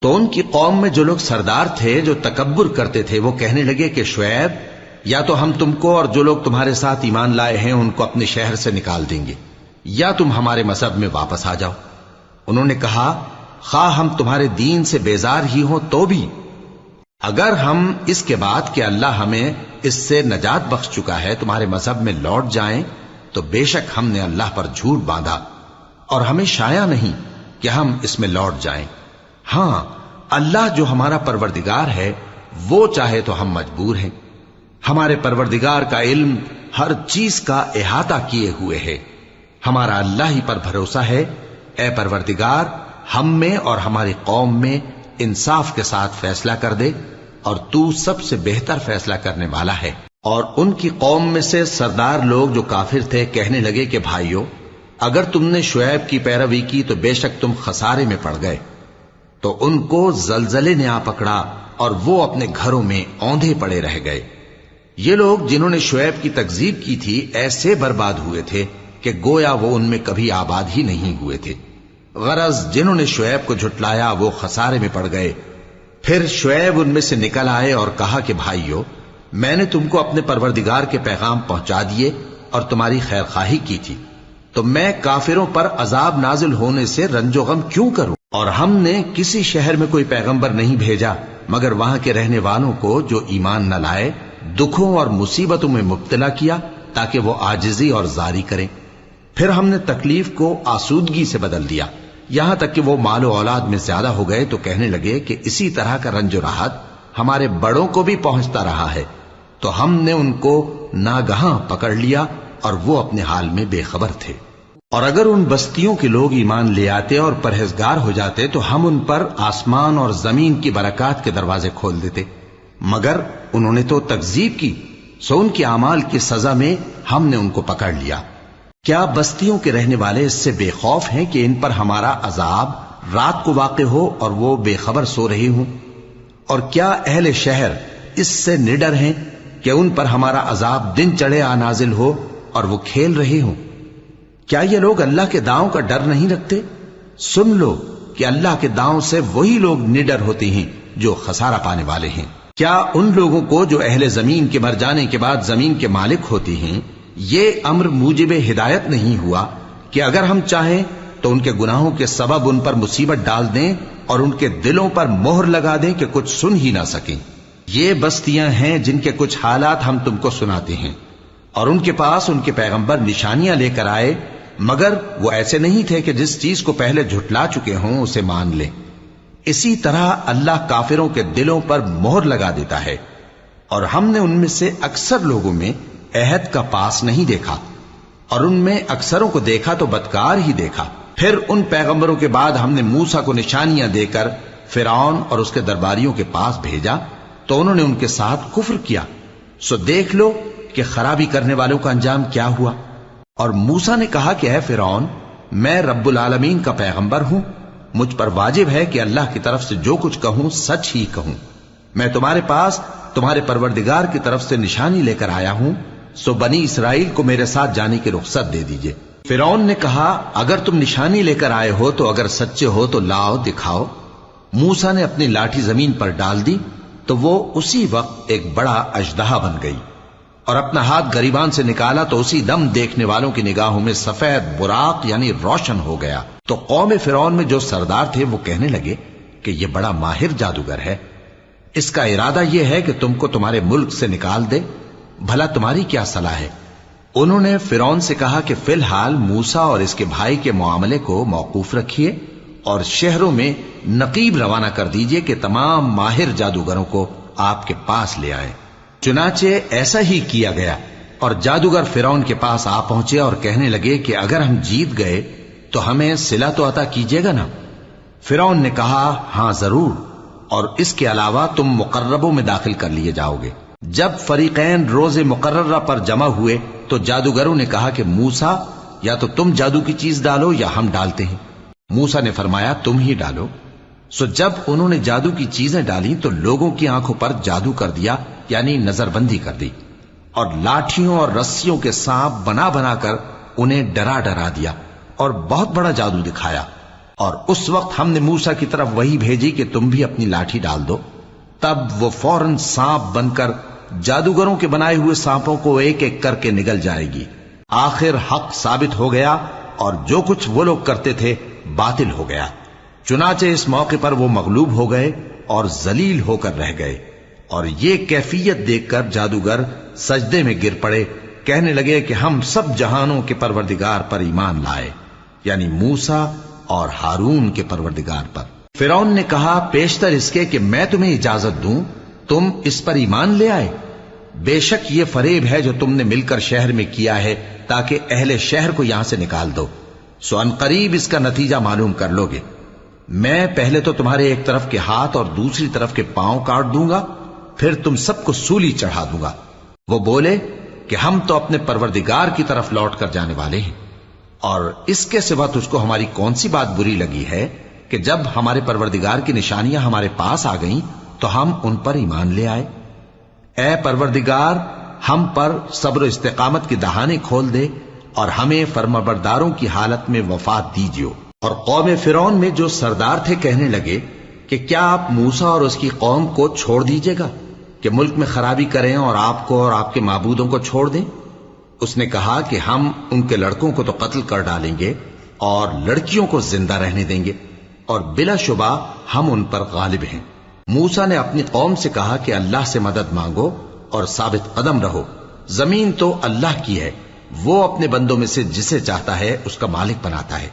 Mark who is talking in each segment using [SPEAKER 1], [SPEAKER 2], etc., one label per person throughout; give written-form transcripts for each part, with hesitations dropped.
[SPEAKER 1] تو ان کی قوم میں جو لوگ سردار تھے جو تکبر کرتے تھے وہ کہنے لگے کہ شعیب، یا تو ہم تم کو اور جو لوگ تمہارے ساتھ ایمان لائے ہیں ان کو اپنے شہر سے نکال دیں گے، یا تم ہمارے مذہب میں واپس آ جاؤ۔ انہوں نے کہا خواہ ہم تمہارے دین سے بیزار ہی ہوں تو بھی، اگر ہم اس کے بعد کہ اللہ ہمیں اس سے نجات بخش چکا ہے تمہارے مذہب میں لوٹ جائیں تو بے شک ہم نے اللہ پر جھوٹ باندھا اور ہمیں شایع نہیں کہ ہم اس میں لوٹ جائیں۔ ہاں، اللہ جو ہمارا پروردگار ہے وہ چاہے تو ہم مجبور ہیں، ہمارے پروردگار کا علم ہر چیز کا احاطہ کیے ہوئے ہے، ہمارا اللہ ہی پر بھروسہ ہے۔ اے پروردگار، ہم میں اور ہماری قوم میں انصاف کے ساتھ فیصلہ کر دے، اور تو سب سے بہتر فیصلہ کرنے والا ہے۔ اور ان کی قوم میں سے سردار لوگ جو کافر تھے کہنے لگے کہ بھائیو، اگر تم نے شعیب کی پیروی کی تو بے شک تم خسارے میں پڑ گئے۔ تو ان کو زلزلے نے آ پکڑا اور وہ اپنے گھروں میں اوندھے پڑے رہ گئے۔ یہ لوگ جنہوں نے شعیب کی تکذیب کی تھی ایسے برباد ہوئے تھے کہ گویا وہ ان میں کبھی آباد ہی نہیں ہوئے تھے۔ غرض جنہوں نے شعیب کو جھٹلایا وہ خسارے میں پڑ گئے۔ پھر شعیب ان میں سے نکل آئے اور کہا کہ بھائیو، میں نے تم کو اپنے پروردگار کے پیغام پہنچا دیے اور تمہاری خیر خواہی کی تھی، تو میں کافروں پر عذاب نازل ہونے سے رنج و غم کیوں کروں؟ اور ہم نے کسی شہر میں کوئی پیغمبر نہیں بھیجا مگر وہاں کے رہنے والوں کو جو ایمان نہ لائے دکھوں اور مصیبتوں میں مبتلا کیا تاکہ وہ عاجزی اور زاری کریں۔ پھر ہم نے تکلیف کو آسودگی سے بدل دیا، یہاں تک کہ وہ مال و اولاد میں زیادہ ہو گئے تو کہنے لگے کہ اسی طرح کا رنج و راحت ہمارے بڑوں کو بھی پہنچتا رہا ہے، تو ہم نے ان کو ناگہاں پکڑ لیا اور وہ اپنے حال میں بے خبر تھے۔ اور اگر ان بستیوں کے لوگ ایمان لے آتے اور پرہیزگار ہو جاتے تو ہم ان پر آسمان اور زمین کی برکات کے دروازے کھول دیتے، مگر انہوں نے تو تکذیب کی، سو ان کے اعمال کی سزا میں ہم نے ان کو پکڑ لیا۔ کیا بستیوں کے رہنے والے اس سے بے خوف ہیں کہ ان پر ہمارا عذاب رات کو واقع ہو اور وہ بے خبر سو رہے ہوں؟ اور کیا اہل شہر اس سے نڈر ہیں کہ ان پر ہمارا عذاب دن چڑھے آ نازل ہو اور وہ کھیل رہے ہوں؟ کیا یہ لوگ اللہ کے داؤں کا ڈر نہیں رکھتے؟ سن لو کہ اللہ کے داؤں سے وہی لوگ نڈر ہوتے ہیں جو خسارہ پانے والے ہیں۔ کیا ان لوگوں کو جو اہل زمین کے مر جانے کے بعد زمین کے مالک ہوتے ہیں یہ امر موجب ہدایت نہیں ہوا کہ اگر ہم چاہیں تو ان کے گناہوں کے سبب ان پر مصیبت ڈال دیں اور ان کے دلوں پر مہر لگا دیں کہ کچھ سن ہی نہ سکیں؟ یہ بستیاں ہیں جن کے کچھ حالات ہم تم کو سناتے ہیں، اور ان کے پاس ان کے پیغمبر نشانیاں لے کر آئے، مگر وہ ایسے نہیں تھے کہ جس چیز کو پہلے جھٹلا چکے ہوں اسے مان لیں۔ اسی طرح اللہ کافروں کے دلوں پر مہر لگا دیتا ہے، اور ہم نے ان میں سے اکثر لوگوں میں عہد کا پاس نہیں دیکھا، اور ان میں اکثروں کو دیکھا تو بدکار ہی دیکھا۔ پھر ان پیغمبروں کے بعد ہم نے موسیٰ کو نشانیاں دے کر فرعون اور اس کے درباریوں کے پاس بھیجا تو انہوں نے ان کے ساتھ کفر کیا، سو دیکھ لو کہ خرابی کرنے والوں کا انجام کیا ہوا۔ اور موسیٰ نے کہا کہ اے فرعون، میں رب العالمین کا پیغمبر ہوں، مجھ پر واجب ہے کہ اللہ کی طرف سے جو کچھ کہوں سچ ہی کہوں۔ میں تمہارے پاس تمہارے پروردگار کی طرف سے نشانی لے کر آیا ہوں، سو بنی اسرائیل کو میرے ساتھ جانے کی رخصت دے دیجئے۔ فرعون نے کہا اگر تم نشانی لے کر آئے ہو تو اگر سچے ہو تو لاؤ دکھاؤ۔ موسیٰ نے اپنی لاٹھی زمین پر ڈال دی تو وہ اسی وقت ایک بڑا اژدہا بن گئی، اور اپنا ہاتھ گریبان سے نکالا تو اسی دم دیکھنے والوں کی نگاہوں میں سفید براق یعنی روشن ہو گیا۔ تو قوم فرعون میں جو سردار تھے وہ کہنے لگے کہ یہ بڑا ماہر جادوگر ہے، اس کا ارادہ یہ ہے کہ تم کو تمہارے ملک سے نکال دے، بھلا تمہاری کیا صلاح ہے؟ انہوں نے فرعون سے کہا کہ فی الحال موسیٰ اور اس کے بھائی کے معاملے کو موقوف رکھیے اور شہروں میں نقیب روانہ کر دیجئے کہ تمام ماہر جادوگروں کو آپ کے پاس لے آئیں۔ چنانچہ ایسا ہی کیا گیا، اور جادوگر فرعون کے پاس آ پہنچے اور کہنے لگے کہ اگر ہم جیت گئے تو ہمیں صلہ تو عطا کیجیے گا نا؟ فرعون نے کہا ہاں ضرور، اور اس کے علاوہ تم مقربوں میں داخل کر لیے جاؤ گے۔ جب فریقین روز مقررہ پر جمع ہوئے تو جادوگروں نے کہا کہ موسیٰ یا تو تم جادو کی چیز ڈالو یا ہم ڈالتے ہیں۔ موسیٰ نے فرمایا تم ہی ڈالو۔ سو جب انہوں نے جادو کی چیزیں ڈالی تو لوگوں کی آنکھوں پر جادو کر دیا، یعنی نظر بندی کر دی، اور لاٹھیوں اور رسیوں کے سانپ بنا بنا کر انہیں ڈرا ڈرا دیا اور بہت بڑا جادو دکھایا۔ اور اس وقت ہم نے موسیٰ کی طرف وحی بھیجی کہ تم بھی اپنی لاٹھی ڈال دو، تب وہ فوراً سانپ بن کر جادوگروں کے بنائے ہوئے سانپوں کو ایک ایک کر کے نگل جائے گی۔ آخر حق ثابت ہو گیا اور جو کچھ وہ لوگ کرتے تھے باطل ہو گیا۔ چنانچہ اس موقع پر وہ مغلوب ہو گئے اور ذلیل ہو کر رہ گئے، اور یہ کیفیت دیکھ کر جادوگر سجدے میں گر پڑے، کہنے لگے کہ ہم سب جہانوں کے پروردگار پر ایمان لائے، یعنی موسیٰ اور ہارون کے پروردگار پر۔ فرعون نے کہا پیشتر اس کے کہ میں تمہیں اجازت دوں تم اس پر ایمان لے آئے، بے شک یہ فریب ہے جو تم نے مل کر شہر میں کیا ہے تاکہ اہل شہر کو یہاں سے نکال دو، سو ان قریب اس کا نتیجہ معلوم کر لو گے۔ میں پہلے تو تمہارے ایک طرف کے ہاتھ اور دوسری طرف کے پاؤں کاٹ دوں گا، پھر تم سب کو سولی چڑھا دوں گا۔ وہ بولے کہ ہم تو اپنے پروردگار کی طرف لوٹ کر جانے والے ہیں، اور اس کے سوا تجھ کو ہماری کون سی بات بری لگی ہے کہ جب ہمارے پروردگار کی نشانیاں ہمارے پاس آ گئیں تو ہم ان پر ایمان لے آئے۔ اے پروردگار، ہم پر صبر و استقامت کی دہانے کھول دے اور ہمیں فرمانبرداروں کی حالت میں وفات دیجیو۔ اور قوم فرعون میں جو سردار تھے کہنے لگے کہ کیا آپ موسیٰ اور اس کی قوم کو چھوڑ دیجیے گا کہ ملک میں خرابی کریں اور آپ کو اور آپ کے معبودوں کو چھوڑ دیں؟ اس نے کہا کہ ہم ان کے لڑکوں کو تو قتل کر ڈالیں گے اور لڑکیوں کو زندہ رہنے دیں گے، اور بلا شبہ ہم ان پر غالب ہیں۔ موسیٰ نے اپنی قوم سے کہا کہ اللہ سے مدد مانگو اور ثابت قدم رہو، زمین تو اللہ کی ہے، وہ اپنے بندوں میں سے جسے چاہتا ہے اس کا مالک بناتا ہے،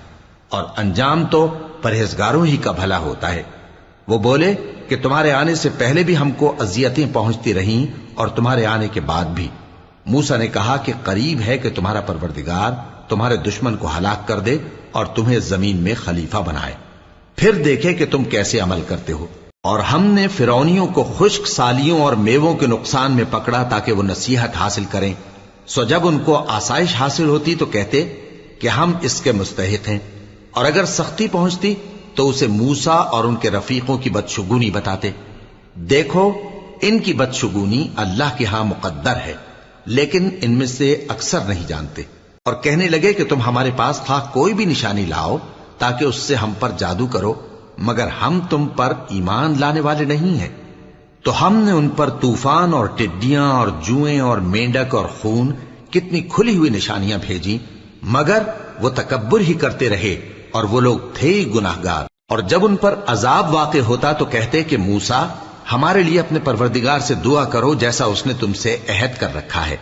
[SPEAKER 1] اور انجام تو پرہیزگاروں ہی کا بھلا ہوتا ہے۔ وہ بولے کہ تمہارے آنے سے پہلے بھی ہم کو اذیتیں پہنچتی رہیں اور تمہارے آنے کے بعد بھی۔ موسیٰ نے کہا کہ قریب ہے کہ تمہارا پروردگار تمہارے دشمن کو ہلاک کر دے اور تمہیں زمین میں خلیفہ بنائے، پھر دیکھے کہ تم کیسے عمل کرتے ہو۔ اور ہم نے فرعونیوں کو خشک سالیوں اور میووں کے نقصان میں پکڑا تاکہ وہ نصیحت حاصل کریں، سو جب ان کو آسائش حاصل ہوتی تو کہتے کہ ہم اس کے مستحق ہیں، اور اگر سختی پہنچتی تو اسے موسیٰ اور ان کے رفیقوں کی بدشگونی بتاتے۔ دیکھو ان کی بدشگونی اللہ کے ہاں مقدر ہے، لیکن ان میں سے اکثر نہیں جانتے۔ اور کہنے لگے کہ تم ہمارے پاس خواہ کوئی بھی نشانی لاؤ تاکہ اس سے ہم پر جادو کرو، مگر ہم تم پر ایمان لانے والے نہیں ہیں۔ تو ہم نے ان پر طوفان اور ٹڈیاں اور جوئیں اور مینڈک اور خون کتنی کھلی ہوئی نشانیاں بھیجی، مگر وہ تکبر ہی کرتے رہے اور وہ لوگ تھے ہی گناہگار۔ اور جب ان پر عذاب واقع ہوتا تو کہتے کہ موسیٰ ہمارے لیے اپنے پروردگار سے دعا کرو جیسا اس نے تم سے عہد کر رکھا ہے،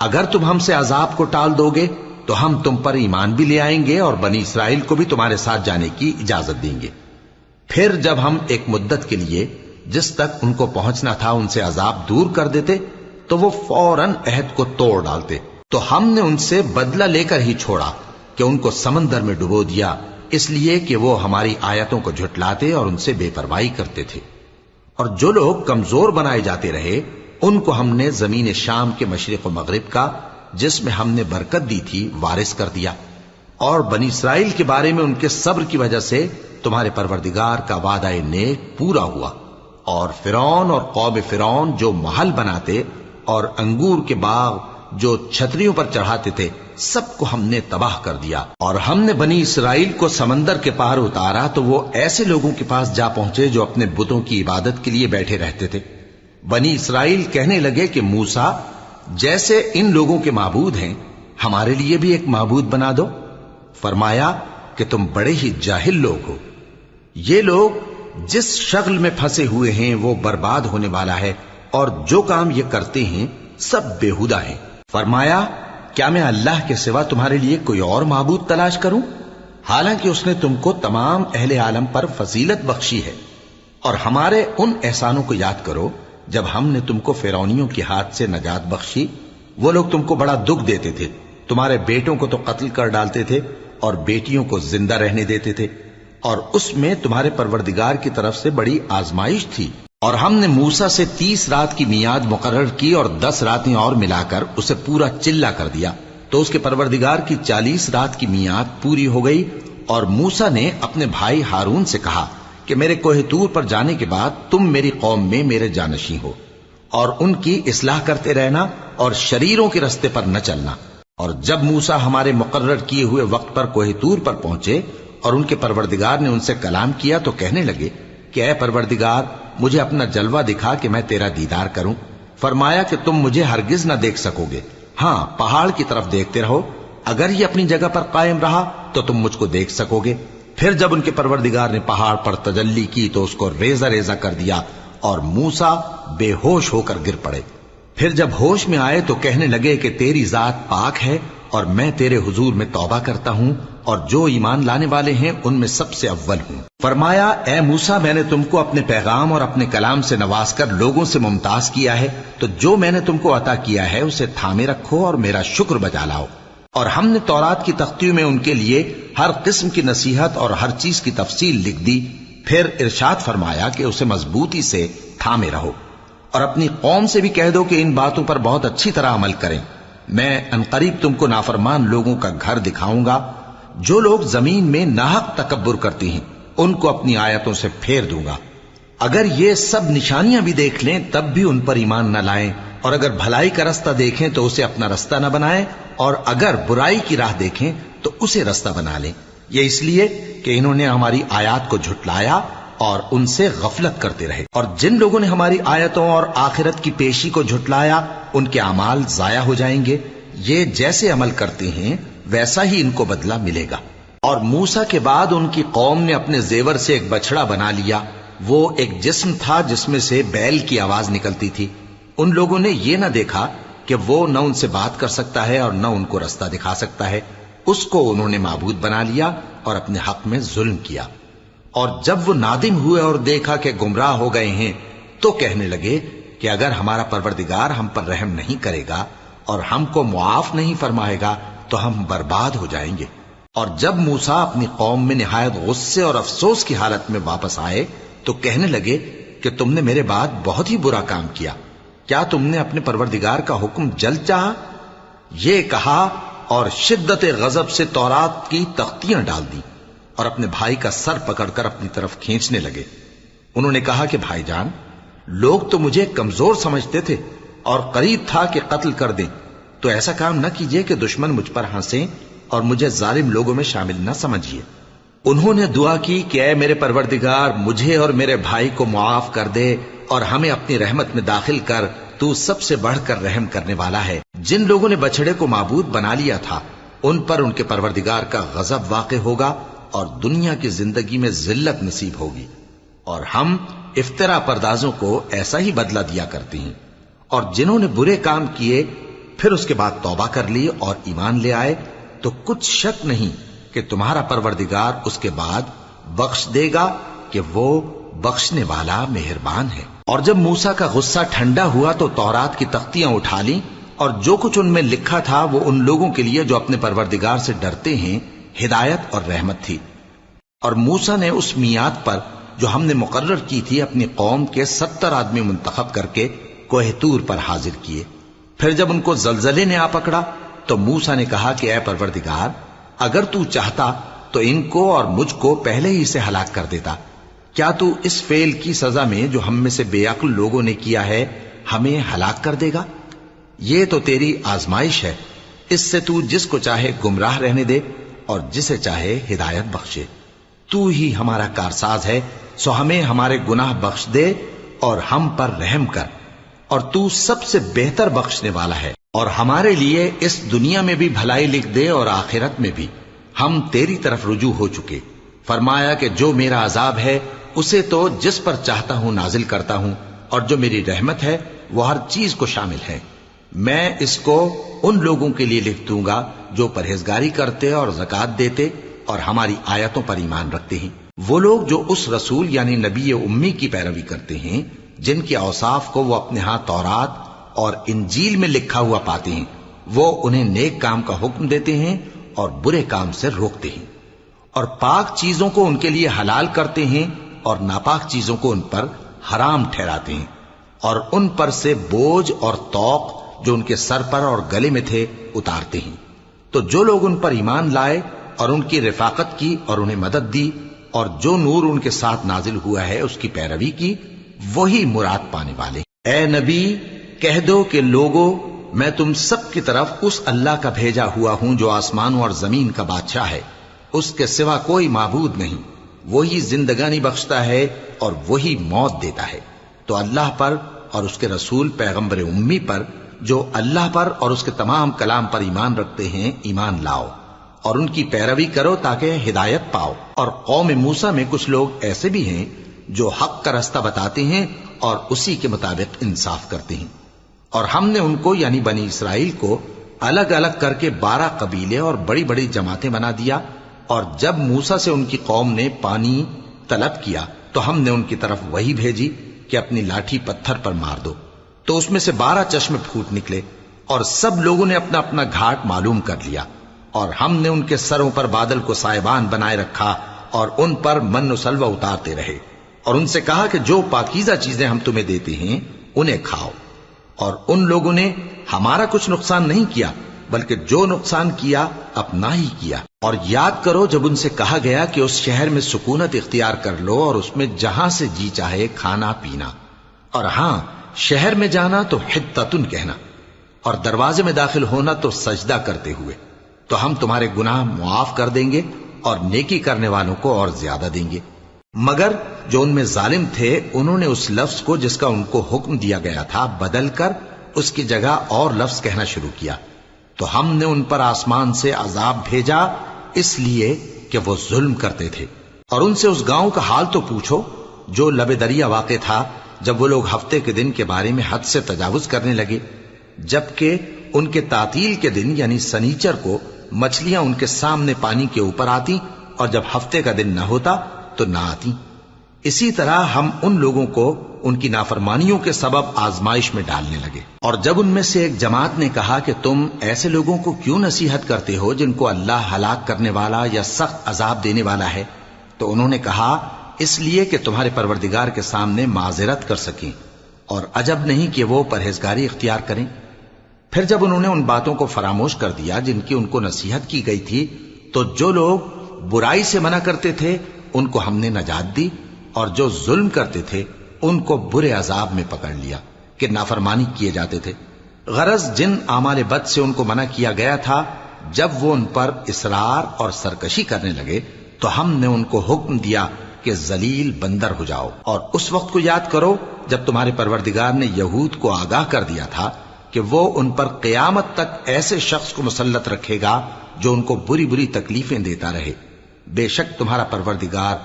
[SPEAKER 1] اگر تم ہم سے عذاب کو ٹال دو گے تو ہم تم پر ایمان بھی لے آئیں گے اور بنی اسرائیل کو بھی تمہارے ساتھ جانے کی اجازت دیں گے۔ پھر جب ہم ایک مدت کے لیے جس تک ان کو پہنچنا تھا ان سے عذاب دور کر دیتے تو وہ فوراً عہد کو توڑ ڈالتے، تو ہم نے ان سے بدلہ لے کر ہی چھوڑا کہ ان کو سمندر میں ڈبو دیا، اس لیے کہ وہ ہماری آیتوں کو جھٹلاتے اور ان سے بے پرواہی کرتے تھے۔ اور جو لوگ کمزور بنائے جاتے رہے ان کو ہم نے زمین شام کے مشرق و مغرب کا جس میں ہم نے برکت دی تھی وارث کر دیا، اور بنی اسرائیل کے بارے میں ان کے صبر کی وجہ سے تمہارے پروردگار کا وعدہ نیک پورا ہوا۔ اور فرعون اور قوم فرعون جو محل بناتے اور انگور کے باغ جو چھتریوں پر چڑھاتے تھے سب کو ہم نے تباہ کر دیا۔ اور ہم نے بنی اسرائیل کو سمندر کے پار اتارا تو وہ ایسے لوگوں کے پاس جا پہنچے جو اپنے بتوں کی عبادت کے لیے بیٹھے رہتے تھے۔ بنی اسرائیل کہنے لگے کہ موسیٰ جیسے ان لوگوں کے معبود ہیں ہمارے لیے بھی ایک معبود بنا دو۔ فرمایا کہ تم بڑے ہی جاہل لوگ ہو، یہ لوگ جس شغل میں پھنسے ہوئے ہیں وہ برباد ہونے والا ہے، اور جو کام یہ کرتے ہیں سب بےہودہ ہیں۔ فرمایا کیا میں اللہ کے سوا تمہارے لیے کوئی اور معبود تلاش کروں، حالانکہ اس نے تم کو تمام اہل عالم پر فضیلت بخشی ہے۔ اور ہمارے ان احسانوں کو یاد کرو جب ہم نے تم کو فرعونیوں کے ہاتھ سے نجات بخشی، وہ لوگ تم کو بڑا دکھ دیتے تھے، تمہارے بیٹوں کو تو قتل کر ڈالتے تھے اور بیٹیوں کو زندہ رہنے دیتے تھے، اور اس میں تمہارے پروردگار کی طرف سے بڑی آزمائش تھی۔ اور ہم نے موسیٰ سے 30 رات کی میعاد مقرر کی اور 10 راتیں اور ملا کر اسے پورا چلہ کر دیا، تو اس کے پروردگار کی 40 رات کی میعاد پوری ہو گئی۔ اور موسیٰ نے اپنے بھائی ہارون سے کہا کہ میرے کوہ طور پر جانے کے بعد تم میری قوم میں میرے جانشین ہو، اور ان کی اصلاح کرتے رہنا اور شریروں کے رستے پر نہ چلنا۔ اور جب موسیٰ ہمارے مقرر کیے ہوئے وقت پر کوہ طور پر پہنچے اور ان کے پروردگار نے ان سے کلام کیا تو کہنے لگے کہ اے پروردگار مجھے اپنا جلوہ دکھا کہ میں تیرا دیدار کروں۔ فرمایا کہ تم مجھے ہرگز نہ دیکھ سکو گے، ہاں پہاڑ کی طرف دیکھتے رہو، اگر یہ اپنی جگہ پر قائم رہا تو تم مجھ کو دیکھ سکو گے۔ پھر جب ان کے پروردگار نے پہاڑ پر تجلی کی تو اس کو ریزہ ریزہ کر دیا اور موسیٰ بے ہوش ہو کر گر پڑے۔ پھر جب ہوش میں آئے تو کہنے لگے کہ تیری ذات پاک ہے اور میں تیرے حضور میں توبہ کرتا ہوں اور جو ایمان لانے والے ہیں ان میں سب سے اول ہوں۔ فرمایا اے موسیٰ میں نے تم کو اپنے پیغام اور اپنے کلام سے نواز کر لوگوں سے ممتاز کیا ہے، تو جو میں نے تم کو عطا کیا ہے اسے تھامے رکھو اور میرا شکر بجا لاؤ۔ اور ہم نے تورات کی تختیوں میں ان کے لیے ہر قسم کی نصیحت اور ہر چیز کی تفصیل لکھ دی۔ پھر ارشاد فرمایا کہ اسے مضبوطی سے تھامے رہو اور اپنی قوم سے بھی کہہ دو کہ ان باتوں پر بہت اچھی طرح عمل کریں۔ میں انقریب تم کو نافرمان لوگوں کا گھر دکھاؤں گا، جو لوگ زمین میں ناحق تکبر کرتی ہیں ان کو اپنی آیتوں سے پھیر دوں گا۔ اگر یہ سب نشانیاں بھی دیکھ لیں تب بھی ان پر ایمان نہ لائیں، اور اگر بھلائی کا رستہ دیکھیں تو اسے اپنا رستہ نہ بنائیں، اور اگر برائی کی راہ دیکھیں تو اسے رستہ بنا لیں۔ یہ اس لیے کہ انہوں نے ہماری آیات کو جھٹلایا اور ان سے غفلت کرتے رہے، اور جن لوگوں نے ہماری آیتوں اور آخرت کی پیشی کو جھٹلایا ان کے اعمال ضائع ہو جائیں گے۔ یہ جیسے عمل کرتے ہیں ویسا ہی ان کو بدلہ ملے گا۔ اور موسیٰ کے بعد ان کی قوم نے اپنے زیور سے ایک بچڑا بنا لیا، وہ ایک جسم تھا جس میں سے بیل کی آواز نکلتی تھی۔ ان لوگوں نے یہ نہ دیکھا کہ وہ نہ ان سے بات کر سکتا ہے اور نہ ان کو رستہ دکھا سکتا ہے، اس کو انہوں نے معبود بنا لیا اور اپنے حق میں ظلم کیا۔ اور جب وہ نادم ہوئے اور دیکھا کہ گمراہ ہو گئے ہیں تو کہنے لگے کہ اگر ہمارا پروردگار ہم پر رحم نہیں کرے گا اور ہم کو معاف نہیں فرمائے گا تو ہم برباد ہو جائیں گے۔ اور جب موسیٰ اپنی قوم میں نہایت غصے اور افسوس کی حالت میں واپس آئے تو کہنے لگے کہ تم نے میرے بعد بہت ہی برا کام کیا، کیا تم نے اپنے پروردگار کا حکم جلد چاہا؟ یہ کہا اور شدت غضب سے تورات کی تختیاں ڈال دی اور اپنے بھائی کا سر پکڑ کر اپنی طرف کھینچنے لگے۔ انہوں نے کہا کہ بھائی جان، لوگ تو مجھے کمزور سمجھتے تھے اور قریب تھا کہ قتل کر دیں، تو ایسا کام نہ کیجیے کہ دشمن مجھ پر ہنسیں اور مجھے ظالم لوگوں میں شامل نہ سمجھیے۔ انہوں نے دعا کی کہ اے میرے پروردگار مجھے اور میرے بھائی کو معاف کر دے اور ہمیں اپنی رحمت میں داخل کر، تو سب سے بڑھ کر رحم کرنے والا ہے۔ جن لوگوں نے بچڑے کو معبود بنا لیا تھا ان پر ان کے پروردگار کا غضب واقع ہوگا اور دنیا کی زندگی میں ذلت نصیب ہوگی، اور ہم افترا پردازوں کو ایسا ہی بدلہ دیا کرتے ہیں۔ اور جنہوں نے برے کام کیے پھر اس کے بعد توبہ کر لی اور ایمان لے آئے تو کچھ شک نہیں کہ تمہارا پروردگار اس کے بعد بخش دے گا کہ وہ بخشنے والا مہربان ہے۔ اور جب موسیٰ کا غصہ ٹھنڈا ہوا تو تورات کی تختیاں اٹھا لیں، اور جو کچھ ان میں لکھا تھا وہ ان لوگوں کے لیے جو اپنے پروردگار سے ڈرتے ہیں ہدایت اور رحمت تھی۔ اور موسیٰ نے اس میعاد پر جو ہم نے مقرر کی تھی اپنی قوم کے 70 آدمی منتخب کر کے کوہ طور پر حاضر کیے۔ پھر جب ان کو زلزلے نے آ پکڑا تو موسیٰ نے کہا کہ اے پروردگار اگر تو چاہتا تو ان کو اور مجھ کو پہلے ہی سے ہلاک کر دیتا، کیا تو اس فعل کی سزا میں جو ہم میں سے بے عقل لوگوں نے کیا ہے ہمیں ہلاک کر دے گا؟ یہ تو تیری آزمائش ہے، اس سے تو جس کو چاہے گمراہ رہنے دے اور جسے چاہے ہدایت بخشے۔ تو ہی ہمارا کارساز ہے، سو ہمیں ہمارے گناہ بخش دے اور ہم پر رحم کر، اور تو سب سے بہتر بخشنے والا ہے، اور ہمارے لیے اس دنیا میں بھی بھلائی لکھ دے اور آخرت میں بھی، ہم تیری طرف رجوع ہو چکے۔ فرمایا کہ جو میرا عذاب ہے اسے تو جس پر چاہتا ہوں نازل کرتا ہوں، اور جو میری رحمت ہے وہ ہر چیز کو شامل ہے۔ میں اس کو ان لوگوں کے لیے لکھ دوں گا جو پرہیزگاری کرتے اور زکوٰۃ دیتے اور ہماری آیتوں پر ایمان رکھتے ہیں، وہ لوگ جو اس رسول یعنی نبی امی کی پیروی کرتے ہیں جن کے اوصاف کو وہ اپنے ہاں تورات اور انجیل میں لکھا ہوا پاتے ہیں، وہ انہیں نیک کام کا حکم دیتے ہیں اور برے کام سے روکتے ہیں، اور پاک چیزوں کو ان کے لیے حلال کرتے ہیں اور ناپاک چیزوں کو ان پر حرام ٹھہراتے ہیں، اور ان پر سے بوجھ اور طوق جو ان کے سر پر اور گلے میں تھے اتارتے ہیں۔ تو جو لوگ ان پر ایمان لائے اور ان کی رفاقت کی اور انہیں مدد دی اور جو نور ان کے ساتھ نازل ہوا ہے اس کی پیروی کی، وہی مراد پانے والے۔ اے نبی کہہ دو کہ لوگوں میں تم سب کی طرف اس اللہ کا بھیجا ہوا ہوں جو آسمانوں اور زمین کا بادشاہ ہے، اس کے سوا کوئی معبود نہیں، وہی زندگانی بخشتا ہے اور وہی موت دیتا ہے۔ تو اللہ پر اور اس کے رسول پیغمبر امی پر، جو اللہ پر اور اس کے تمام کلام پر ایمان رکھتے ہیں، ایمان لاؤ اور ان کی پیروی کرو تاکہ ہدایت پاؤ۔ اور قوم موسیٰ میں کچھ لوگ ایسے بھی ہیں جو حق کا رستہ بتاتے ہیں اور اسی کے مطابق انصاف کرتے ہیں۔ اور ہم نے ان کو یعنی بنی اسرائیل کو الگ الگ کر کے 12 قبیلے اور بڑی بڑی جماعتیں بنا دیا، اور جب موسیٰ سے ان کی قوم نے پانی طلب کیا تو ہم نے ان کی طرف وہی بھیجی کہ اپنی لاٹھی پتھر پر مار دو، تو اس میں سے 12 چشمے پھوٹ نکلے، اور سب لوگوں نے اپنا اپنا گھاٹ معلوم کر لیا۔ اور ہم نے ان کے سروں پر بادل کو سائبان بنائے رکھا اور ان پر من و سلوہ اتارتے رہے، اور ان سے کہا کہ جو پاکیزہ چیزیں ہم تمہیں دیتے ہیں انہیں کھاؤ۔ اور ان لوگوں نے ہمارا کچھ نقصان نہیں کیا، بلکہ جو نقصان کیا اپنا ہی کیا۔ اور یاد کرو جب ان سے کہا گیا کہ اس شہر میں سکونت اختیار کر لو اور اس میں جہاں سے جی چاہے کھانا پینا، اور ہاں شہر میں جانا تو حتتن کہنا، اور دروازے میں داخل ہونا تو سجدہ کرتے ہوئے، تو ہم تمہارے گناہ معاف کر دیں گے اور نیکی کرنے والوں کو اور زیادہ دیں گے۔ مگر جو ان میں ظالم تھے انہوں نے اس لفظ کو جس کا ان کو حکم دیا گیا تھا بدل کر اس کی جگہ اور لفظ کہنا شروع کیا، تو ہم نے ان پر آسمان سے عذاب بھیجا اس لیے کہ وہ ظلم کرتے تھے۔ اور ان سے اس گاؤں کا حال تو پوچھو جو لب دریا واقع تھا، جب وہ لوگ ہفتے کے دن کے بارے میں حد سے تجاوز کرنے لگے، جبکہ ان کے تعطیل کے دن یعنی سنیچر کو مچھلیاں ان کے سامنے پانی کے اوپر آتی، اور جب ہفتے کا دن نہ ہوتا تو نہ آتی۔ اسی طرح ہم ان لوگوں کو ان کی نافرمانیوں کے سبب آزمائش میں ڈالنے لگے۔ اور جب ان میں سے ایک جماعت نے کہا کہ تم ایسے لوگوں کو کیوں نصیحت کرتے ہو جن کو اللہ ہلاک کرنے والا یا سخت عذاب دینے والا ہے، تو انہوں نے کہا اس لیے کہ تمہارے پروردگار کے سامنے معذرت کر سکیں، اور عجب نہیں کہ وہ پرہیزگاری اختیار کریں۔ پھر جب انہوں نے ان باتوں کو فراموش کر دیا جن کی ان کو نصیحت کی گئی تھی، تو جو لوگ برائی سے منع کرتے تھے ان کو ہم نے نجات دی، اور جو ظلم کرتے تھے ان کو برے عذاب میں پکڑ لیا کہ نافرمانی کیے جاتے تھے۔ غرض جن اعمال بد سے ان کو منع کیا گیا تھا، جب وہ ان پر اصرار اور سرکشی کرنے لگے تو ہم نے ان کو حکم دیا کہ ذلیل بندر ہو جاؤ۔ اور اس وقت کو یاد کرو جب تمہارے پروردگار نے یہود کو آگاہ کر دیا تھا کہ وہ ان پر قیامت تک ایسے شخص کو مسلط رکھے گا جو ان کو بری بری تکلیفیں دیتا رہے۔ بے شک تمہارا پروردگار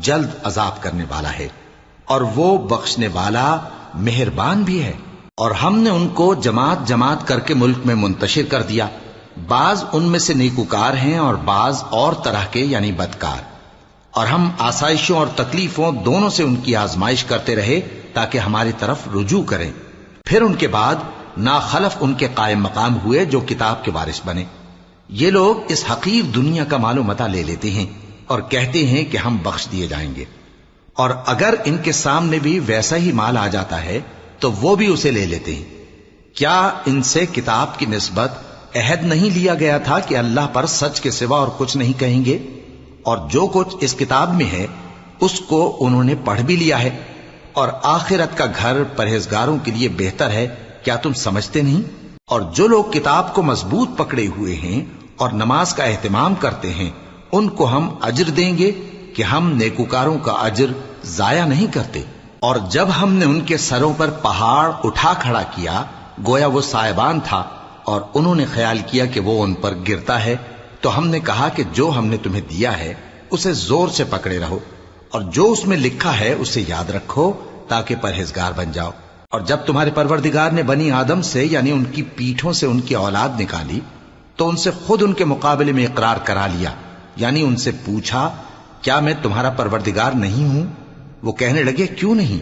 [SPEAKER 1] جلد عذاب کرنے والا ہے، اور وہ بخشنے والا مہربان بھی ہے۔ اور ہم نے ان کو جماعت جماعت کر کے ملک میں منتشر کر دیا، بعض ان میں سے نیکوکار ہیں اور بعض اور طرح کے یعنی بدکار۔ اور ہم آسائشوں اور تکلیفوں دونوں سے ان کی آزمائش کرتے رہے تاکہ ہماری طرف رجوع کریں۔ پھر ان کے بعد ناخلف ان کے قائم مقام ہوئے جو کتاب کے وارث بنے۔ یہ لوگ اس حقیر دنیا کا مال و متاع لے لیتے ہیں اور کہتے ہیں کہ ہم بخش دیے جائیں گے، اور اگر ان کے سامنے بھی ویسا ہی مال آ جاتا ہے تو وہ بھی اسے لے لیتے ہیں۔ کیا ان سے کتاب کی نسبت عہد نہیں لیا گیا تھا کہ اللہ پر سچ کے سوا اور کچھ نہیں کہیں گے؟ اور جو کچھ اس کتاب میں ہے اس کو انہوں نے پڑھ بھی لیا ہے، اور آخرت کا گھر پرہیزگاروں کے لیے بہتر ہے، کیا تم سمجھتے نہیں؟ اور جو لوگ کتاب کو مضبوط پکڑے ہوئے ہیں اور نماز کا اہتمام کرتے ہیں ان کو ہم اجر دیں گے کہ ہم نیکوکاروں کا اجر ضائع نہیں کرتے۔ اور جب ہم نے ان کے سروں پر پہاڑ اٹھا کھڑا کیا گویا وہ سائبان تھا، اور انہوں نے خیال کیا کہ وہ ان پر گرتا ہے، تو ہم نے کہا کہ جو ہم نے تمہیں دیا ہے اسے زور سے پکڑے رہو، اور جو اس میں لکھا ہے اسے یاد رکھو تاکہ پرہیزگار بن جاؤ۔ اور جب تمہارے پروردگار نے بنی آدم سے یعنی ان کی پیٹھوں سے ان کی اولاد نکالی تو ان سے خود ان کے مقابلے میں اقرار کرا لیا، یعنی ان سے پوچھا کیا میں تمہارا پروردگار نہیں ہوں؟ وہ کہنے لگے کیوں نہیں،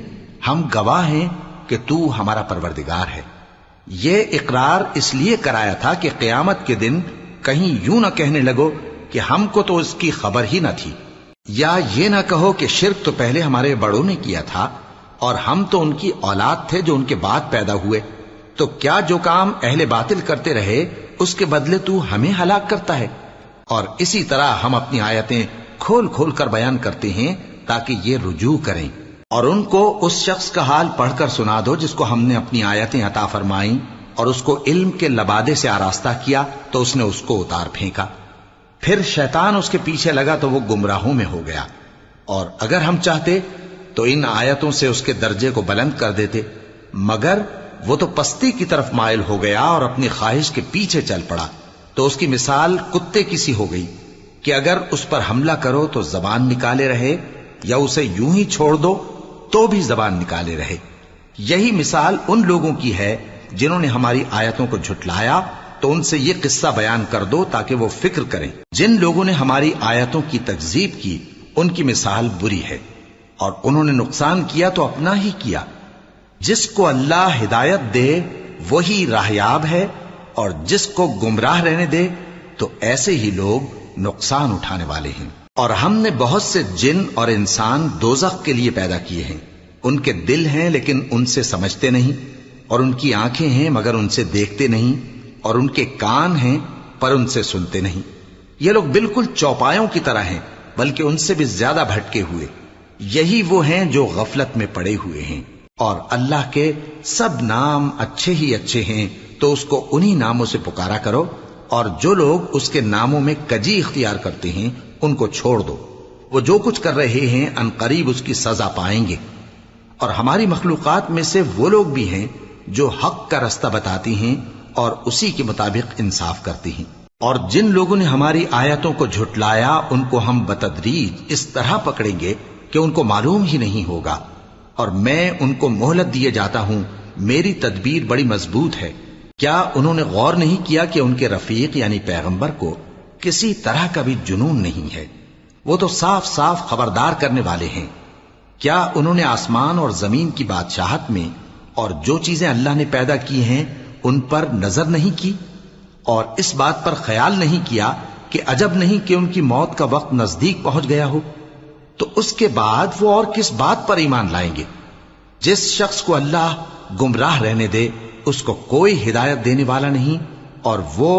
[SPEAKER 1] ہم گواہ ہیں کہ تو ہمارا پروردگار ہے۔ یہ اقرار اس لیے کرایا تھا کہ قیامت کے دن کہیں یوں نہ کہنے لگو کہ ہم کو تو اس کی خبر ہی نہ تھی، یا یہ نہ کہو کہ شرک تو پہلے ہمارے بڑوں نے کیا تھا اور ہم تو ان کی اولاد تھے جو ان کے بعد پیدا ہوئے، تو کیا جو کام اہل باطل کرتے رہے اس کے بدلے تو ہمیں ہلاک کرتا ہے؟ اور اسی طرح ہم اپنی آیتیں کھول کھول کر بیان کرتے ہیں تاکہ یہ رجوع کریں۔ اور ان کو اس شخص کا حال پڑھ کر سنا دو جس کو ہم نے اپنی آیتیں عطا فرمائیں اور اس کو علم کے لبادے سے آراستہ کیا تو اس نے اس کو اتار پھینکا۔ پھر شیطان اس کے پیچھے لگا تو وہ گمراہوں میں ہو گیا، اور اگر ہم چاہتے تو ان آیتوں سے اس کے درجے کو بلند کر دیتے، مگر وہ تو پستی کی طرف مائل ہو گیا اور اپنی خواہش کے پیچھے چل پڑا، تو اس کی مثال کتے کی سی ہو گئی کہ اگر اس پر حملہ کرو تو زبان نکالے رہے، یا اسے یوں ہی چھوڑ دو تو بھی زبان نکالے رہے۔ یہی مثال ان لوگوں کی ہے جنہوں نے ہماری آیتوں کو جھٹلایا، تو ان سے یہ قصہ بیان کر دو تاکہ وہ فکر کریں۔ جن لوگوں نے ہماری آیتوں کی تکذیب کی ان کی مثال بری ہے، اور انہوں نے نقصان کیا تو اپنا ہی کیا۔ جس کو اللہ ہدایت دے وہی راہیاب ہے، اور جس کو گمراہ رہنے دے تو ایسے ہی لوگ نقصان اٹھانے والے ہیں۔ اور ہم نے بہت سے جن اور انسان دوزخ کے لیے پیدا کیے ہیں، ان کے دل ہیں لیکن ان سے سمجھتے نہیں، اور ان کی آنکھیں ہیں مگر ان سے دیکھتے نہیں، اور ان کے کان ہیں پر ان سے سنتے نہیں۔ یہ لوگ بالکل چوپایوں کی طرح ہیں، بلکہ ان سے بھی زیادہ بھٹکے ہوئے۔ یہی وہ ہیں جو غفلت میں پڑے ہوئے ہیں۔ اور اللہ کے سب نام اچھے ہی اچھے ہیں، تو اس کو انہی ناموں سے پکارا کرو، اور جو لوگ اس کے ناموں میں کجی اختیار کرتے ہیں ان کو چھوڑ دو۔ وہ جو کچھ کر رہے ہیں عنقریب اس کی سزا پائیں گے۔ اور ہماری مخلوقات میں سے وہ لوگ بھی ہیں جو حق کا رستہ بتاتی ہیں اور اسی کے مطابق انصاف کرتی ہیں۔ اور جن لوگوں نے ہماری آیتوں کو جھٹلایا ان کو ہم بتدریج اس طرح پکڑیں گے کہ ان کو معلوم ہی نہیں ہوگا، اور میں ان کو مہلت دیے جاتا ہوں، میری تدبیر بڑی مضبوط ہے۔ کیا انہوں نے غور نہیں کیا کہ ان کے رفیق یعنی پیغمبر کو کسی طرح کا بھی جنون نہیں ہے؟ وہ تو صاف صاف خبردار کرنے والے ہیں۔ کیا انہوں نے آسمان اور زمین کی بادشاہت میں اور جو چیزیں اللہ نے پیدا کی ہیں ان پر نظر نہیں کی، اور اس بات پر خیال نہیں کیا کہ عجب نہیں کہ ان کی موت کا وقت نزدیک پہنچ گیا ہو؟ تو اس کے بعد وہ اور کس بات پر ایمان لائیں گے؟ جس شخص کو اللہ گمراہ رہنے دے اس کو کوئی ہدایت دینے والا نہیں، اور وہ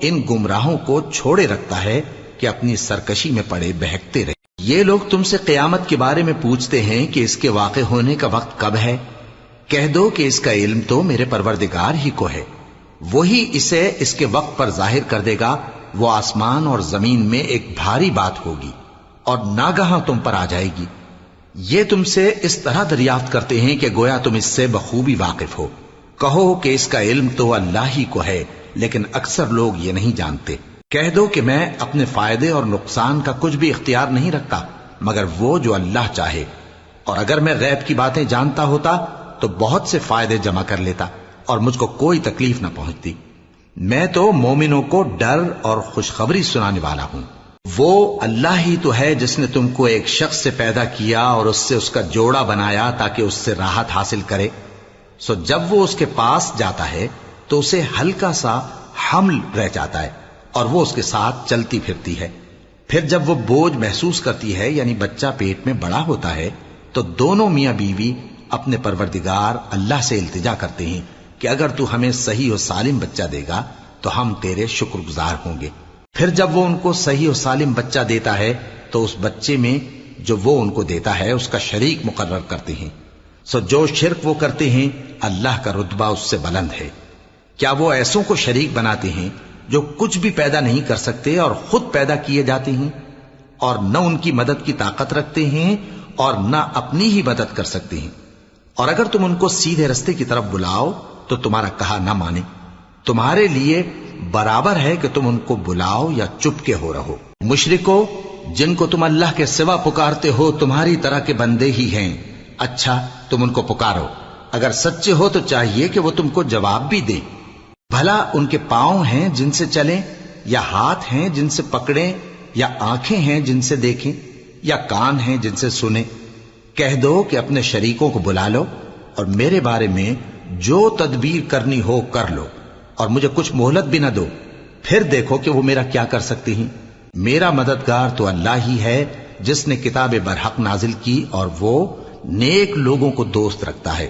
[SPEAKER 1] ان گمراہوں کو چھوڑے رکھتا ہے کہ اپنی سرکشی میں پڑے بہکتے رہے۔ یہ لوگ تم سے قیامت کے بارے میں پوچھتے ہیں کہ اس کے واقع ہونے کا وقت کب ہے؟ کہہ دو کہ اس کا علم تو میرے پروردگار ہی کو ہے، وہی اسے اس کے وقت پر ظاہر کر دے گا۔ وہ آسمان اور زمین میں ایک بھاری بات ہوگی اور ناگہاں تم پر آ جائے گی۔ یہ تم سے اس طرح دریافت کرتے ہیں کہ گویا تم اس سے بخوبی واقف ہو۔ کہو کہ اس کا علم تو اللہ ہی کو ہے، لیکن اکثر لوگ یہ نہیں جانتے۔ کہہ دو کہ میں اپنے فائدے اور نقصان کا کچھ بھی اختیار نہیں رکھتا مگر وہ جو اللہ چاہے، اور اگر میں غیب کی باتیں جانتا ہوتا تو بہت سے فائدے جمع کر لیتا اور مجھ کو کوئی تکلیف نہ پہنچتی۔ میں تو مومنوں کو ڈر اور خوشخبری سنانے والا ہوں۔ وہ اللہ ہی تو ہے جس نے تم کو ایک شخص سے پیدا کیا اور اس سے اس کا جوڑا بنایا تاکہ اس سے راحت حاصل کرے۔ سو جب وہ اس کے پاس جاتا ہے تو اسے ہلکا سا حمل رہ جاتا ہے اور وہ اس کے ساتھ چلتی پھرتی ہے۔ پھر جب وہ بوجھ محسوس کرتی ہے یعنی بچہ پیٹ میں بڑا ہوتا ہے تو دونوں میاں بیوی اپنے پروردگار اللہ سے التجا کرتے ہیں کہ اگر تو ہمیں صحیح و سالم بچہ دے گا تو ہم تیرے شکر گزار ہوں گے۔ پھر جب وہ ان کو صحیح و سالم بچہ دیتا ہے تو اس بچے میں جو وہ ان کو دیتا ہے اس کا شریک مقرر کرتے ہیں۔ سو جو شرک وہ کرتے ہیں اللہ کا رتبہ اس سے بلند ہے۔ کیا وہ ایسوں کو شریک بناتے ہیں جو کچھ بھی پیدا نہیں کر سکتے اور خود پیدا کیے جاتے ہیں، اور نہ ان کی مدد کی طاقت رکھتے ہیں اور نہ اپنی ہی مدد کر سکتے ہیں؟ اور اگر تم ان کو سیدھے رستے کی طرف بلاؤ تو تمہارا کہا نہ مانے، تمہارے لیے برابر ہے کہ تم ان کو بلاؤ یا چپ کے ہو رہو۔ مشرکو، جن کو تم اللہ کے سوا پکارتے ہو تمہاری طرح کے بندے ہی ہیں، اچھا تم ان کو پکارو، اگر سچے ہو تو چاہیے کہ وہ تم کو جواب بھی دیں۔ بھلا ان کے پاؤں ہیں جن سے چلیں، یا ہاتھ ہیں جن سے پکڑیں، یا آنکھیں ہیں جن سے دیکھیں، یا کان ہیں جن سے سنیں؟ کہہ دو کہ اپنے شریکوں کو بلا لو اور میرے بارے میں جو تدبیر کرنی ہو کر لو، اور مجھے کچھ مہلت بھی نہ دو، پھر دیکھو کہ وہ میرا کیا کر سکتے ہیں۔ میرا مددگار تو اللہ ہی ہے جس نے کتاب برحق نازل کی، اور وہ نیک لوگوں کو دوست رکھتا ہے۔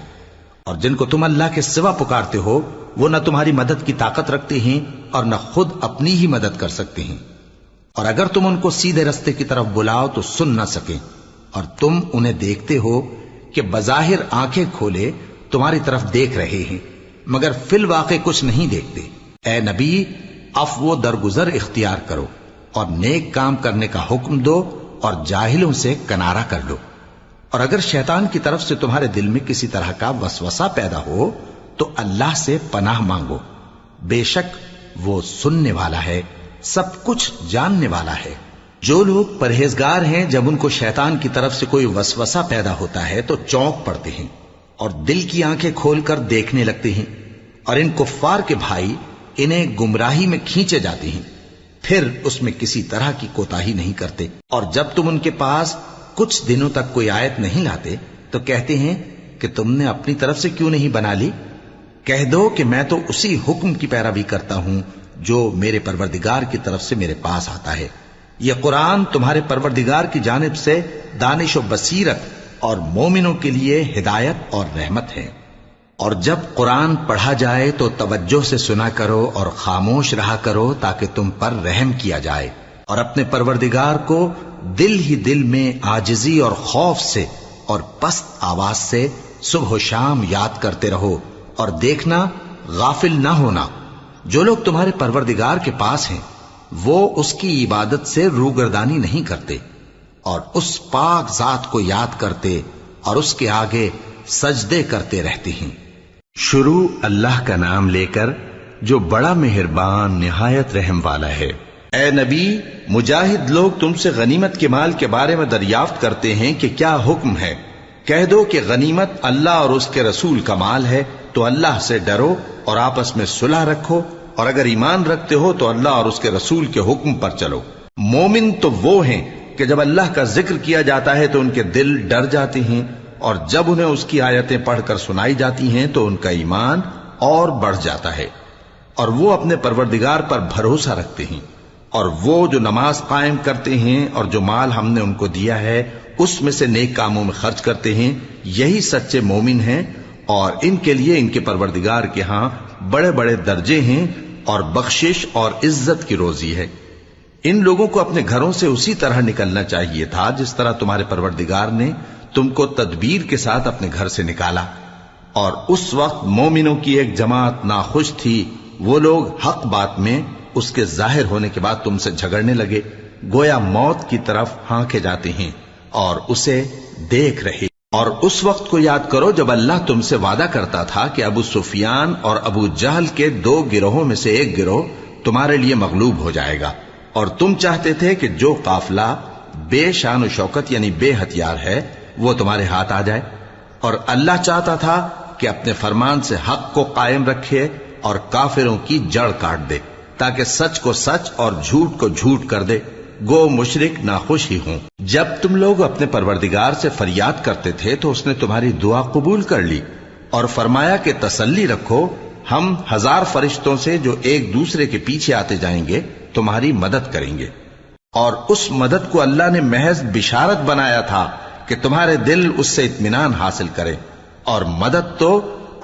[SPEAKER 1] اور جن کو تم اللہ کے سوا پکارتے ہو وہ نہ تمہاری مدد کی طاقت رکھتے ہیں اور نہ خود اپنی ہی مدد کر سکتے ہیں، اور اگر تم ان کو سیدھے رستے کی طرف بلاؤ تو سن نہ سکیں، اور تم انہیں دیکھتے ہو کہ بظاہر آنکھیں کھولے تمہاری طرف دیکھ رہے ہیں مگر فی الواقع کچھ نہیں دیکھتے۔ اے نبی، عفو و درگزر اختیار کرو اور نیک کام کرنے کا حکم دو اور جاہلوں سے کنارہ کر لو۔ اور اگر شیطان کی طرف سے تمہارے دل میں کسی طرح کا وسوسہ پیدا ہو تو اللہ سے پناہ مانگو، بے شک وہ سننے والا ہے، سب کچھ جاننے والا ہے۔ جو لوگ پرہیزگار ہیں جب ان کو شیطان کی طرف سے کوئی وسوسہ پیدا ہوتا ہے تو چونک پڑتے ہیں اور دل کی آنکھیں کھول کر دیکھنے لگتے ہیں، اور ان کفار کے بھائی انہیں گمراہی میں کھینچے جاتے ہیں، پھر اس میں کسی طرح کی کوتاہی نہیں کرتے۔ اور جب تم ان کے پاس کچھ دنوں تک کوئی آیت نہیں لاتے تو کہتے ہیں کہ تم نے اپنی طرف سے کیوں نہیں بنا لی؟ کہہ دو کہ میں تو اسی حکم کی پیروی کرتا ہوں جو میرے پروردگار کی طرف سے میرے پاس آتا ہے۔ یہ قرآن تمہارے پروردگار کی جانب سے دانش و بصیرت اور مومنوں کے لیے ہدایت اور رحمت ہے۔ اور جب قرآن پڑھا جائے تو توجہ سے سنا کرو اور خاموش رہا کرو تاکہ تم پر رحم کیا جائے، اور اپنے پروردگار کو دل ہی دل میں عاجزی اور خوف سے اور پست آواز سے صبح و شام یاد کرتے رہو، اور دیکھنا غافل نہ ہونا۔ جو لوگ تمہارے پروردگار کے پاس ہیں وہ اس کی عبادت سے روگردانی نہیں کرتے اور اس پاک ذات کو یاد کرتے اور اس کے آگے سجدے کرتے رہتے ہیں۔ شروع اللہ کا نام لے کر جو بڑا مہربان نہایت رحم والا ہے۔ اے نبی، مجاہد لوگ تم سے غنیمت کے مال کے بارے میں دریافت کرتے ہیں کہ کیا حکم ہے۔ کہہ دو کہ غنیمت اللہ اور اس کے رسول کا مال ہے، تو اللہ سے ڈرو اور آپس میں صلح رکھو، اور اگر ایمان رکھتے ہو تو اللہ اور اس کے رسول کے حکم پر چلو۔ مومن تو وہ ہیں کہ جب اللہ کا ذکر کیا جاتا ہے تو ان کے دل ڈر جاتے ہیں، اور جب انہیں اس کی آیتیں پڑھ کر سنائی جاتی ہیں تو ان کا ایمان اور بڑھ جاتا ہے، اور وہ اپنے پروردگار پر بھروسہ رکھتے ہیں، اور وہ جو نماز قائم کرتے ہیں اور جو مال ہم نے ان کو دیا ہے اس میں سے نیک کاموں میں خرچ کرتے ہیں، یہی سچے مومن ہیں، اور ان کے لیے ان کے پروردگار کے ہاں بڑے بڑے درجے ہیں اور بخشش اور عزت کی روزی ہے۔ ان لوگوں کو اپنے گھروں سے اسی طرح نکلنا چاہیے تھا جس طرح تمہارے پروردگار نے تم کو تدبیر کے ساتھ اپنے گھر سے نکالا، اور اس وقت مومنوں کی ایک جماعت ناخوش تھی، وہ لوگ حق بات میں اس کے ظاہر ہونے کے بعد تم سے جھگڑنے لگے، گویا موت کی طرف ہانکے جاتے ہیں اور اسے دیکھ رہے۔ اور اس وقت کو یاد کرو جب اللہ تم سے وعدہ کرتا تھا کہ ابو سفیان اور ابو جہل کے 2 گروہوں میں سے ایک گروہ تمہارے لیے مغلوب ہو جائے گا، اور تم چاہتے تھے کہ جو قافلہ بے شان و شوکت یعنی بے ہتھیار ہے وہ تمہارے ہاتھ آ جائے، اور اللہ چاہتا تھا کہ اپنے فرمان سے حق کو قائم رکھے اور کافروں کی جڑ کاٹ دے، تاکہ سچ کو سچ اور جھوٹ کو جھوٹ کر دے، گو مشرک ناخوش ہی ہوں۔ جب تم لوگ اپنے پروردگار سے فریاد کرتے تھے تو اس نے تمہاری دعا قبول کر لی اور فرمایا کہ تسلی رکھو، ہم 1000 فرشتوں سے جو ایک دوسرے کے پیچھے آتے جائیں گے تمہاری مدد کریں گے۔ اور اس مدد کو اللہ نے محض بشارت بنایا تھا کہ تمہارے دل اس سے اطمینان حاصل کرے، اور مدد تو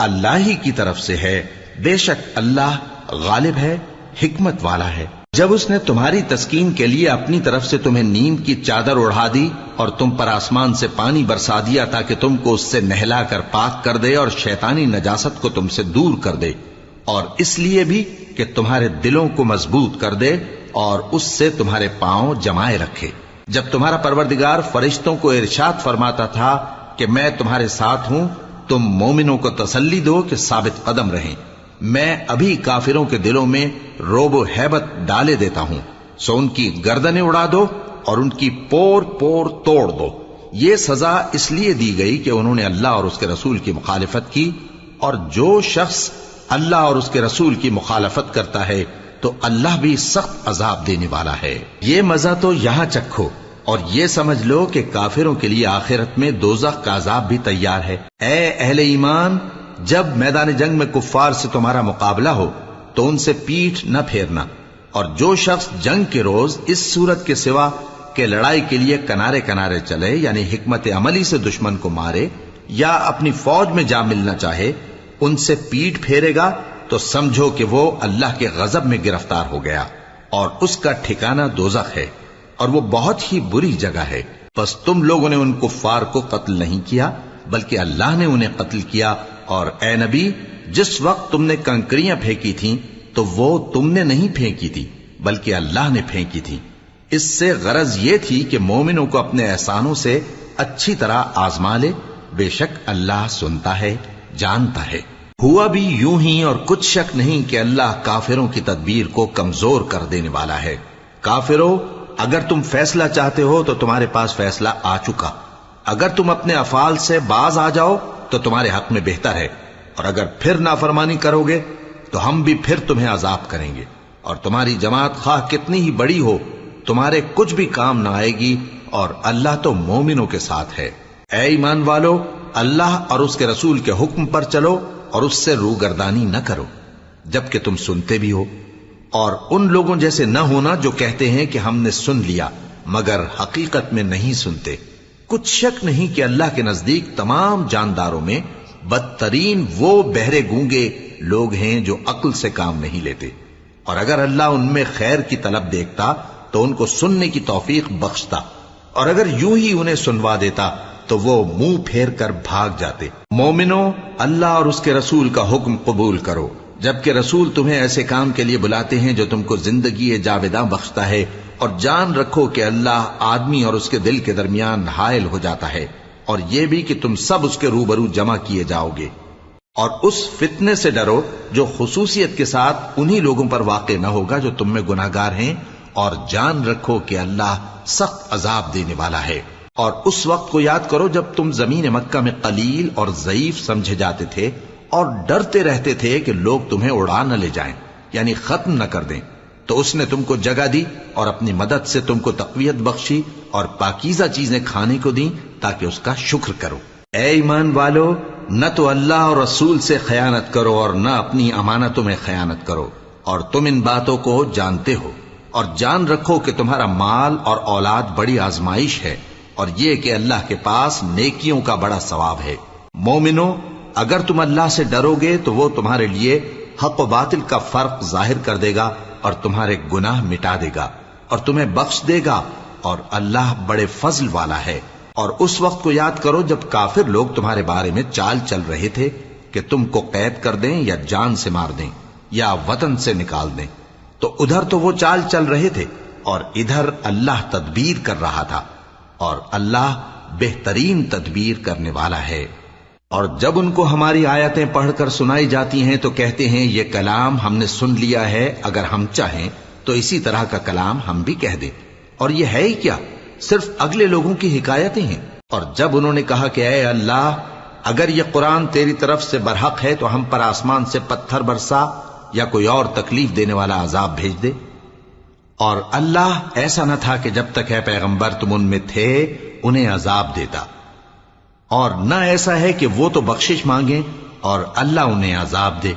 [SPEAKER 1] اللہ ہی کی طرف سے ہے، بے شک اللہ غالب ہے، حکمت والا ہے۔ جب اس نے تمہاری تسکین کے لیے اپنی طرف سے تمہیں نیند کی چادر اڑھا دی اور تم پر آسمان سے پانی برسا دیا تاکہ تم کو اس سے نہلا کر پاک کر دے اور شیطانی نجاست کو تم سے دور کر دے، اور اس لیے بھی کہ تمہارے دلوں کو مضبوط کر دے اور اس سے تمہارے پاؤں جمائے رکھے۔ جب تمہارا پروردگار فرشتوں کو ارشاد فرماتا تھا کہ میں تمہارے ساتھ ہوں، تم مومنوں کو تسلی دو کہ ثابت قدم رہیں، میں ابھی کافروں کے دلوں میں روب و ہیبت ڈالے دیتا ہوں، سو ان کی گردنیں اڑا دو اور ان کی پور پور توڑ دو۔ یہ سزا اس لیے دی گئی کہ انہوں نے اللہ اور اس کے رسول کی مخالفت کی، اور جو شخص اللہ اور اس کے رسول کی مخالفت کرتا ہے تو اللہ بھی سخت عذاب دینے والا ہے۔ یہ مزہ تو یہاں چکھو، اور یہ سمجھ لو کہ کافروں کے لیے آخرت میں دوزخ کا عذاب بھی تیار ہے۔ اے اہل ایمان، جب میدان جنگ میں کفار سے تمہارا مقابلہ ہو تو ان سے پیٹھ نہ پھیرنا، اور جو شخص جنگ کے روز اس صورت کے سوا کہ لڑائی کے لیے کنارے کنارے چلے یعنی حکمت عملی سے دشمن کو مارے یا اپنی فوج میں جا ملنا چاہے، ان سے پیٹھ پھیرے گا تو سمجھو کہ وہ اللہ کے غضب میں گرفتار ہو گیا، اور اس کا ٹھکانہ دوزخ ہے، اور وہ بہت ہی بری جگہ ہے۔ بس تم لوگوں نے ان کفار کو قتل نہیں کیا بلکہ اللہ نے انہیں قتل کیا، اور اے نبی، جس وقت تم نے کنکریاں پھینکی تھیں تو وہ تم نے نہیں پھینکی تھی بلکہ اللہ نے پھینکی تھی، اس سے غرض یہ تھی کہ مومنوں کو اپنے احسانوں سے اچھی طرح آزما لے، بے شک اللہ سنتا ہے، جانتا ہے۔ ہوا بھی یوں ہی، اور کچھ شک نہیں کہ اللہ کافروں کی تدبیر کو کمزور کر دینے والا ہے۔ کافروں، اگر تم فیصلہ چاہتے ہو تو تمہارے پاس فیصلہ آ چکا، اگر تم اپنے افعال سے باز آ جاؤ تو تمہارے حق میں بہتر ہے، اور اگر پھر نافرمانی کرو گے تو ہم بھی پھر تمہیں عذاب کریں گے، اور تمہاری جماعت خواہ کتنی ہی بڑی ہو تمہارے کچھ بھی کام نہ آئے گی، اور اللہ تو مومنوں کے ساتھ ہے۔ اے ایمان والو، اللہ اور اس کے رسول کے حکم پر چلو اور اس سے روگردانی نہ کرو جبکہ تم سنتے بھی ہو، اور ان لوگوں جیسے نہ ہونا جو کہتے ہیں کہ ہم نے سن لیا مگر حقیقت میں نہیں سنتے۔ کچھ شک نہیں کہ اللہ کے نزدیک تمام جانداروں میں بدترین وہ بہرے گونگے لوگ ہیں جو عقل سے کام نہیں لیتے، اور اگر اللہ ان میں خیر کی طلب دیکھتا تو ان کو سننے کی توفیق بخشتا، اور اگر یوں ہی انہیں سنوا دیتا تو وہ منہ پھیر کر بھاگ جاتے۔ مومنوں، اللہ اور اس کے رسول کا حکم قبول کرو، جبکہ رسول تمہیں ایسے کام کے لیے بلاتے ہیں جو تم کو زندگی جاوداں بخشتا ہے، اور جان رکھو کہ اللہ آدمی اور اس کے دل کے درمیان حائل ہو جاتا ہے، اور یہ بھی کہ تم سب اس کے روبرو جمع کیے جاؤ گے۔ اور اس فتنے سے ڈرو جو خصوصیت کے ساتھ انہی لوگوں پر واقع نہ ہوگا جو تم میں گناہگار ہیں، اور جان رکھو کہ اللہ سخت عذاب دینے والا ہے۔ اور اس وقت کو یاد کرو جب تم زمین مکہ میں قلیل اور ضعیف سمجھے جاتے تھے اور ڈرتے رہتے تھے کہ لوگ تمہیں اڑا نہ لے جائیں، یعنی ختم نہ کر دیں، تو اس نے تم کو جگہ دی اور اپنی مدد سے تم کو تقویت بخشی اور پاکیزہ چیزیں کھانے کو دیں تاکہ اس کا شکر کرو۔ اے ایمان والو، نہ تو اللہ اور رسول سے خیانت کرو اور نہ اپنی امانتوں میں خیانت کرو، اور تم ان باتوں کو جانتے ہو، اور جان رکھو کہ تمہارا مال اور اولاد بڑی آزمائش ہے، اور یہ کہ اللہ کے پاس نیکیوں کا بڑا ثواب ہے۔ مومنو، اگر تم اللہ سے ڈرو گے تو وہ تمہارے لیے حق و باطل کا فرق ظاہر کر دے گا اور تمہارے گناہ مٹا دے گا اور تمہیں بخش دے گا، اور اللہ بڑے فضل والا ہے۔ اور اس وقت کو یاد کرو جب کافر لوگ تمہارے بارے میں چال چل رہے تھے کہ تم کو قید کر دیں یا جان سے مار دیں یا وطن سے نکال دیں، تو ادھر تو وہ چال چل رہے تھے اور ادھر اللہ تدبیر کر رہا تھا، اور اللہ بہترین تدبیر کرنے والا ہے۔ اور جب ان کو ہماری آیتیں پڑھ کر سنائی جاتی ہیں تو کہتے ہیں یہ کلام ہم نے سن لیا ہے، اگر ہم چاہیں تو اسی طرح کا کلام ہم بھی کہہ دیں، اور یہ ہے ہی کیا، صرف اگلے لوگوں کی حکایتیں ہیں۔ اور جب انہوں نے کہا کہ اے اللہ، اگر یہ قرآن تیری طرف سے برحق ہے تو ہم پر آسمان سے پتھر برسا یا کوئی اور تکلیف دینے والا عذاب بھیج دے۔ اور اللہ ایسا نہ تھا کہ جب تک ہے پیغمبر تم ان میں تھے انہیں عذاب دیتا، اور نہ ایسا ہے کہ وہ تو بخشش مانگیں اور اللہ انہیں عذاب دے۔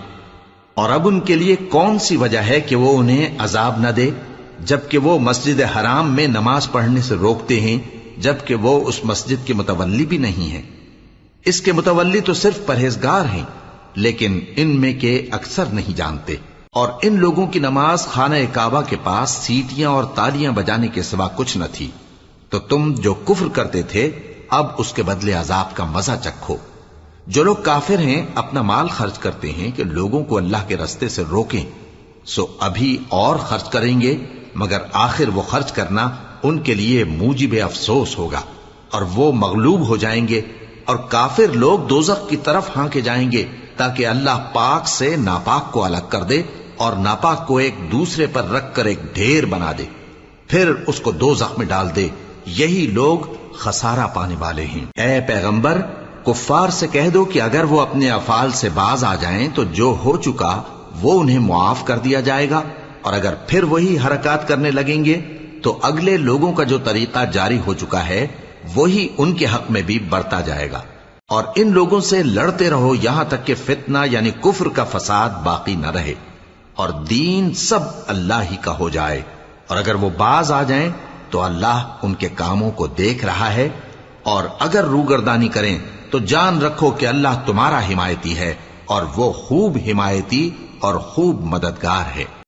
[SPEAKER 1] اور اب ان کے لیے کون سی وجہ ہے کہ وہ انہیں عذاب نہ دے، جبکہ وہ مسجد حرام میں نماز پڑھنے سے روکتے ہیں، جبکہ وہ اس مسجد کے متولی بھی نہیں ہیں۔ اس کے متولی تو صرف پرہیزگار ہیں، لیکن ان میں کے اکثر نہیں جانتے۔ اور ان لوگوں کی نماز خانہ کعبہ کے پاس سیٹیاں اور تالیاں بجانے کے سوا کچھ نہ تھی، تو تم جو کفر کرتے تھے اب اس کے بدلے عذاب کا مزہ چکھو۔ جو لوگ کافر ہیں اپنا مال خرچ کرتے ہیں کہ لوگوں کو اللہ کے رستے سے روکیں، سو ابھی اور خرچ کریں گے، مگر آخر وہ خرچ کرنا ان کے لیے موجب افسوس ہوگا، اور وہ مغلوب ہو جائیں گے، اور کافر لوگ دوزخ کی طرف ہانکے جائیں گے تاکہ اللہ پاک سے ناپاک کو الگ کر دے اور ناپاک کو ایک دوسرے پر رکھ کر ایک ڈھیر بنا دے، پھر اس کو دوزخ میں ڈال دے۔ یہی لوگ خسارہ پانے والے ہیں۔ اے پیغمبر، کفار سے کہہ دو کہ اگر وہ اپنے افعال سے باز آ جائیں تو جو ہو چکا وہ انہیں معاف کر دیا جائے گا، اور اگر پھر وہی حرکات کرنے لگیں گے تو اگلے لوگوں کا جو طریقہ جاری ہو چکا ہے وہی ان کے حق میں بھی برتا جائے گا۔ اور ان لوگوں سے لڑتے رہو یہاں تک کہ فتنہ یعنی کفر کا فساد باقی نہ رہے اور دین سب اللہ ہی کا ہو جائے، اور اگر وہ باز آ جائیں تو اللہ ان کے کاموں کو دیکھ رہا ہے، اور اگر روگردانی کریں تو جان رکھو کہ اللہ تمہارا حمایتی ہے، اور وہ خوب حمایتی اور خوب مددگار ہے۔